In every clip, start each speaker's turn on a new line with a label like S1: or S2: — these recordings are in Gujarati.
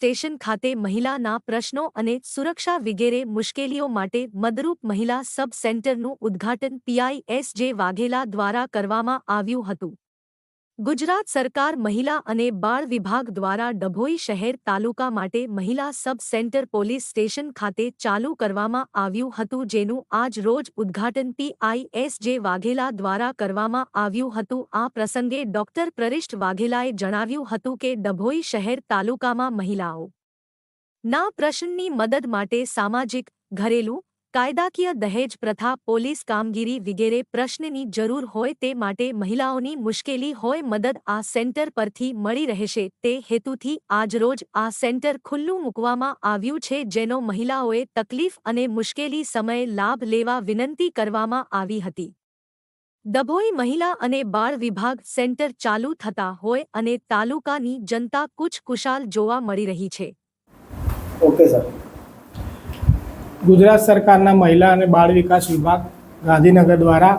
S1: સ્ટેશન ખાતે મહિલાના પ્રશ્નો અને સુરક્ષા વગેરે મુશ્કેલીઓ માટે મદરૂપ મહિલા સબ સેન્ટરનું ઉદ્ઘાટન પીઆઈ એસ.જે. વાઘેલા દ્વારા કરવામાં આવ્યું હતું। ગુજરાત સરકાર મહિલા અને બાળ વિભાગ દ્વારા ડભોઈ શહેર તાલુકા માટે મહિલા સબ સેન્ટર પોલીસ સ્ટેશન ખાતે ચાલુ કરવામાં આવ્યું હતું, જેનું આજ રોજ ઉદ્ઘાટન પીઆઈ એસ.જે. વાઘેલા દ્વારા કરવામાં આવ્યું હતું। આ પ્રસંગે ડોક્ટર પ્રરિષ્ઠ વાઘેલાએ જણાવ્યું હતું કે ડભોઈ શહેર તાલુકામાં મહિલાઓ ના પ્રશ્નની મદદ માટે સામાજિક, ઘરેલું, કાયદાકીય દહેજ પ્રથા, પોલીસ કામગીરી વગેરે પ્રશ્નની જરૂર હોય તે માટે મહિલાઓની મુશ્કેલી હોય મદદ આ સેન્ટર પરથી મળી રહેશે તે હેતુથી આજરોજ આ સેન્ટર ખુલ્લું મૂકવામાં આવ્યું છે, જેનો મહિલાઓએ તકલીફ અને મુશ્કેલી સમયે લાભ લેવા વિનંતી કરવામાં આવી હતી। ડભોઈ મહિલા અને બાળ વિભાગ સેન્ટર ચાલુ થતા હોય અને તાલુકાની જનતા કુછ ખુશાલ જોવા મળી રહી છે।
S2: Okay sir. ગુજરાત સરકારના મહિલા અને બાળ વિકાસ વિભાગ ગાંધીનગર દ્વારા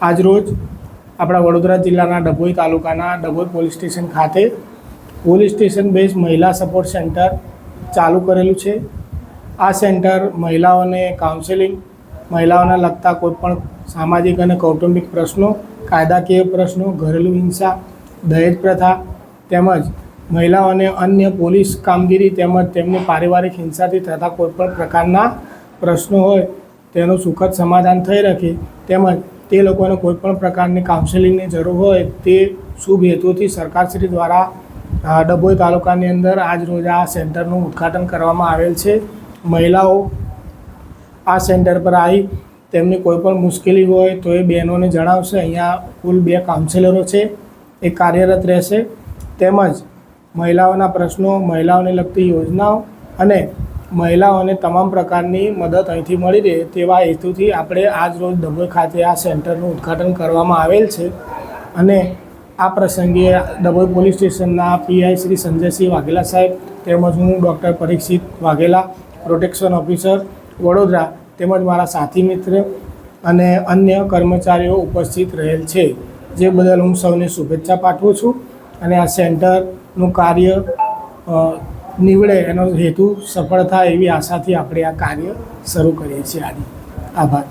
S2: આજરોજ આપણા વડોદરા જિલ્લાના ડભોઈ તાલુકાના ડભોઈ પોલીસ સ્ટેશન ખાતે પોલીસ સ્ટેશન બેઝ મહિલા સપોર્ટ સેન્ટર ચાલુ કરેલું છે। આ સેન્ટર મહિલાઓને કાઉન્સેલિંગ, મહિલાઓને લગતા કોઈપણ સામાજિક અને કૌટુંબિક પ્રશ્નો, કાયદાકીય પ્રશ્નો, ઘરેલું હિંસા, દહેજ પ્રથા તેમજ મહિલાઓને અન્ય પોલીસ કામગીરી તેમજ તેમની પારિવારિક હિંસાથી થતા કોઈપણ પ્રકારના પ્રશ્નો હોય તેનું સુખદ સમાધાન થઈ શકે તેમજ તે લોકોને કોઈપણ પ્રકારની કાઉન્સેલિંગની જરૂર હોય તે શુભ હેતુથી સરકારશ્રી દ્વારા ડભોઈ તાલુકાની અંદર આજ રોજ આ સેન્ટરનું ઉદ્ઘાટન કરવામાં આવેલ છે। મહિલાઓ આ સેન્ટર પર આવી તેમની કોઈપણ મુશ્કેલી હોય તો એ બહેનોને જણાવશે। અહીંયા કુલ 2 કાઉન્સેલરો છે, એ કાર્યરત રહેશે તેમજ મહિલાઓના પ્રશ્નો, મહિલાઓને લગતી યોજનાઓ અને મહિલાઓને તમામ પ્રકારની મદદ અહીંથી મળી રહે તેવા હેતુથી આપણે આજ રોજ ડભોઈ ખાતે આ સેન્ટરનું ઉદ્ઘાટન કરવામાં આવેલ છે। અને આ પ્રસંગે ડભોઈ પોલીસ સ્ટેશનના પીઆઈ શ્રી સંજયસિંહ વાઘેલા સાહેબ તેમજ હું doctor Parikshit Vaghela, protection officer Vadodara તેમજ મારા સાથી મિત્ર અને અન્ય કર્મચારીઓ ઉપસ્થિત રહેલ છે, જે બદલ હું સૌને શુભેચ્છા પાઠવું છું। અને આ સેન્ટરનું કાર્ય નીવડે એનો હેતુ સફળ થાય એવી આશાથી આપણે આ કાર્ય શરૂ કરીએ છીએ। આભાર।